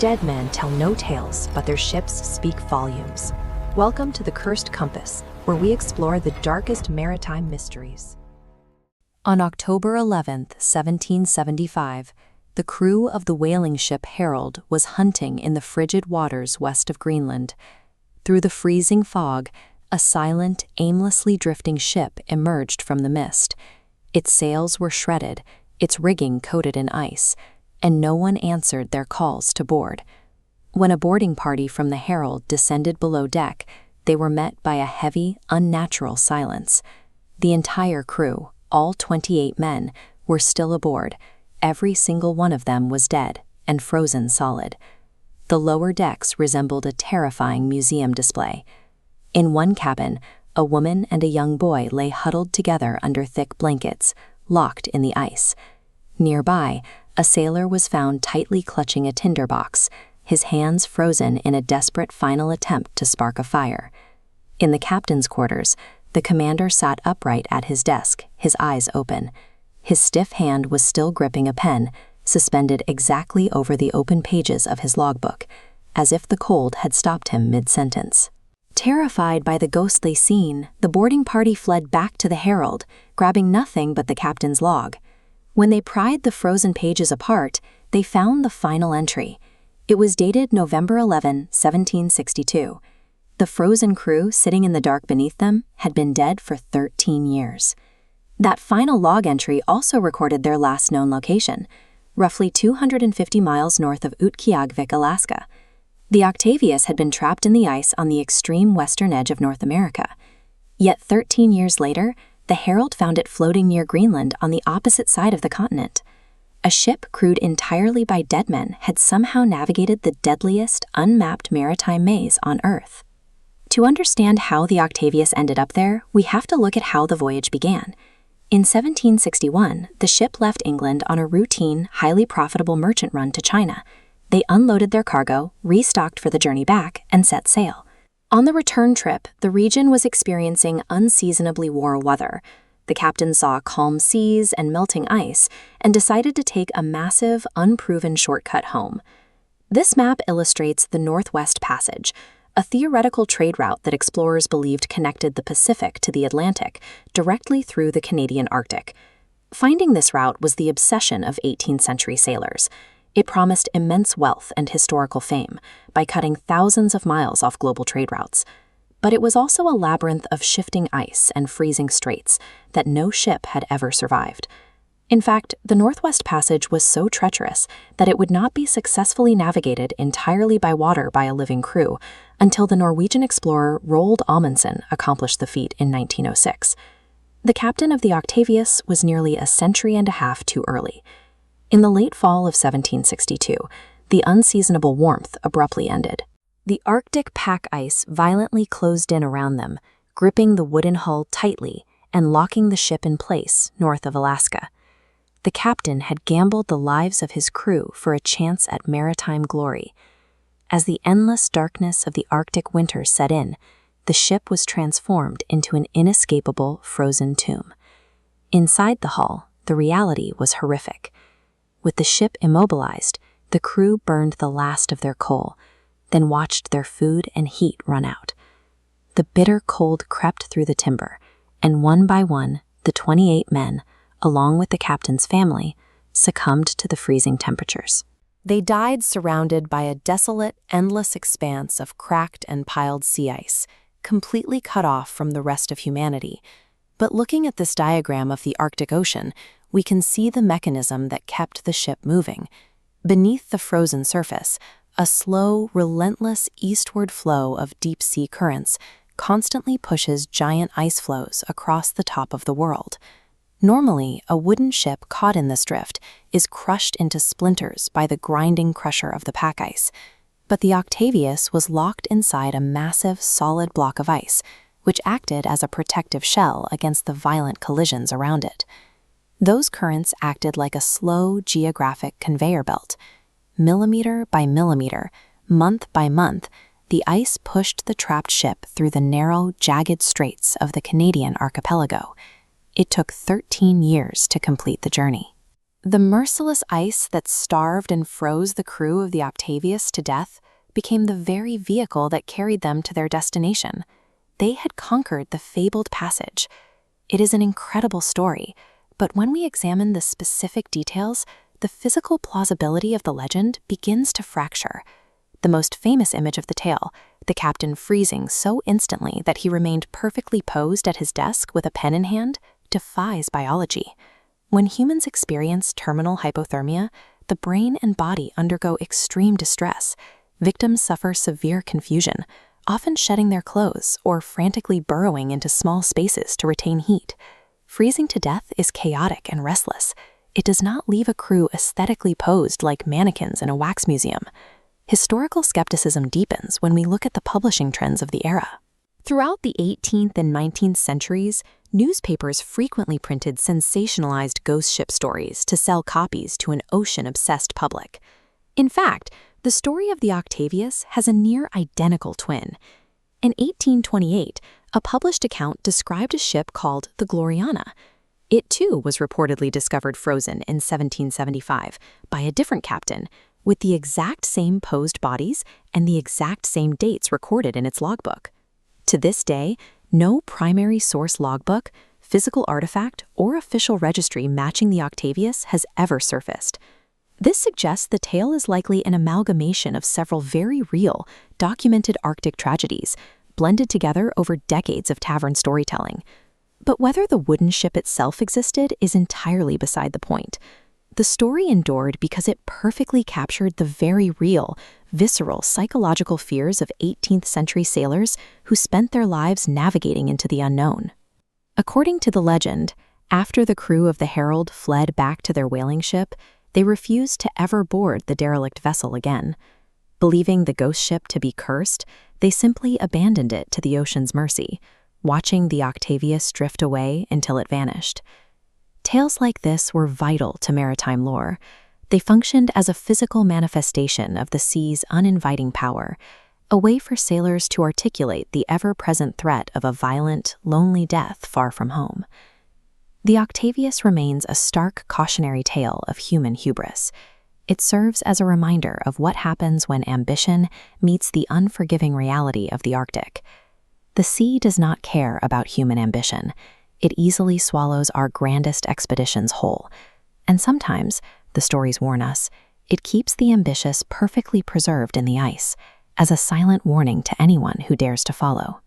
Dead men tell no tales, but their ships speak volumes. Welcome to the Cursed Compass, where we explore the darkest maritime mysteries. On October 11th, 1775, the crew of the whaling ship Herald was hunting in the frigid waters west of Greenland. Through the freezing fog, a silent, aimlessly drifting ship emerged from the mist. Its sails were shredded, its rigging coated in ice, and no one answered their calls to board. When a boarding party from the Herald descended below deck, they were met by a heavy, unnatural silence. The entire crew, all 28 men, were still aboard. Every single one of them was dead and frozen solid. The lower decks resembled a terrifying museum display. In one cabin, a woman and a young boy lay huddled together under thick blankets, locked in the ice. Nearby, a sailor was found tightly clutching a tinderbox, his hands frozen in a desperate final attempt to spark a fire. In the captain's quarters, the commander sat upright at his desk, his eyes open. His stiff hand was still gripping a pen, suspended exactly over the open pages of his logbook, as if the cold had stopped him mid-sentence. Terrified by the ghostly scene, the boarding party fled back to the Herald, grabbing nothing but the captain's log. When they pried the frozen pages apart, they found the final entry. It was dated November 11, 1762. The frozen crew sitting in the dark beneath them had been dead for 13 years. That final log entry also recorded their last known location, roughly 250 miles north of Utqiagvik, Alaska. The Octavius had been trapped in the ice on the extreme western edge of North America. Yet 13 years later, the Herald found it floating near Greenland on the opposite side of the continent. A ship crewed entirely by dead men had somehow navigated the deadliest, unmapped maritime maze on Earth. To understand how the Octavius ended up there, we have to look at how the voyage began. In 1761, the ship left England on a routine, highly profitable merchant run to China. They unloaded their cargo, restocked for the journey back, and set sail. On the return trip, the region was experiencing unseasonably warm weather. The captain saw calm seas and melting ice and decided to take a massive, unproven shortcut home. This map illustrates the Northwest Passage, a theoretical trade route that explorers believed connected the Pacific to the Atlantic, directly through the Canadian Arctic. Finding this route was the obsession of 18th century sailors. It promised immense wealth and historical fame by cutting thousands of miles off global trade routes. But it was also a labyrinth of shifting ice and freezing straits that no ship had ever survived. In fact, the Northwest Passage was so treacherous that it would not be successfully navigated entirely by water by a living crew until the Norwegian explorer Roald Amundsen accomplished the feat in 1906. The captain of the Octavius was nearly a century and a half too early. In the late fall of 1762, the unseasonable warmth abruptly ended. The Arctic pack ice violently closed in around them, gripping the wooden hull tightly and locking the ship in place north of Alaska. The captain had gambled the lives of his crew for a chance at maritime glory. As the endless darkness of the Arctic winter set in, the ship was transformed into an inescapable frozen tomb. Inside the hull, the reality was horrific. With the ship immobilized, the crew burned the last of their coal, then watched their food and heat run out. The bitter cold crept through the timber, and one by one, the 28 men, along with the captain's family, succumbed to the freezing temperatures. They died surrounded by a desolate, endless expanse of cracked and piled sea ice, completely cut off from the rest of humanity. But looking at this diagram of the Arctic Ocean, we can see the mechanism that kept the ship moving. Beneath the frozen surface, a slow, relentless eastward flow of deep-sea currents constantly pushes giant ice floes across the top of the world. Normally, a wooden ship caught in this drift is crushed into splinters by the grinding crusher of the pack ice, but the Octavius was locked inside a massive, solid block of ice, which acted as a protective shell against the violent collisions around it. Those currents acted like a slow geographic conveyor belt. Millimeter by millimeter, month by month, the ice pushed the trapped ship through the narrow, jagged straits of the Canadian archipelago. It took 13 years to complete the journey. The merciless ice that starved and froze the crew of the Octavius to death became the very vehicle that carried them to their destination. They had conquered the fabled passage. It is an incredible story, but when we examine the specific details, the physical plausibility of the legend begins to fracture. The most famous image of the tale, the captain freezing so instantly that he remained perfectly posed at his desk with a pen in hand, defies biology. When humans experience terminal hypothermia, the brain and body undergo extreme distress. Victims suffer severe confusion, often shedding their clothes or frantically burrowing into small spaces to retain heat. Freezing to death is chaotic and restless. It does not leave a crew aesthetically posed like mannequins in a wax museum. Historical skepticism deepens when we look at the publishing trends of the era. Throughout the 18th and 19th centuries, newspapers frequently printed sensationalized ghost ship stories to sell copies to an ocean-obsessed public. In fact, the story of the Octavius has a near-identical twin. In 1828, a published account described a ship called the Gloriana. It too was reportedly discovered frozen in 1775 by a different captain, with the exact same posed bodies and the exact same dates recorded in its logbook. To this day, no primary source logbook, physical artifact, or official registry matching the Octavius has ever surfaced. This suggests the tale is likely an amalgamation of several very real, documented Arctic tragedies, blended together over decades of tavern storytelling. But whether the wooden ship itself existed is entirely beside the point. The story endured because it perfectly captured the very real, visceral psychological fears of 18th century sailors who spent their lives navigating into the unknown. According to the legend, after the crew of the Herald fled back to their whaling ship, they refused to ever board the derelict vessel again. Believing the ghost ship to be cursed, they simply abandoned it to the ocean's mercy, watching the Octavius drift away until it vanished. Tales like this were vital to maritime lore. They functioned as a physical manifestation of the sea's uninviting power, a way for sailors to articulate the ever-present threat of a violent, lonely death far from home. The Octavius remains a stark cautionary tale of human hubris. It serves as a reminder of what happens when ambition meets the unforgiving reality of the Arctic. The sea does not care about human ambition. It easily swallows our grandest expeditions whole. And sometimes, the stories warn us, it keeps the ambitious perfectly preserved in the ice, as a silent warning to anyone who dares to follow.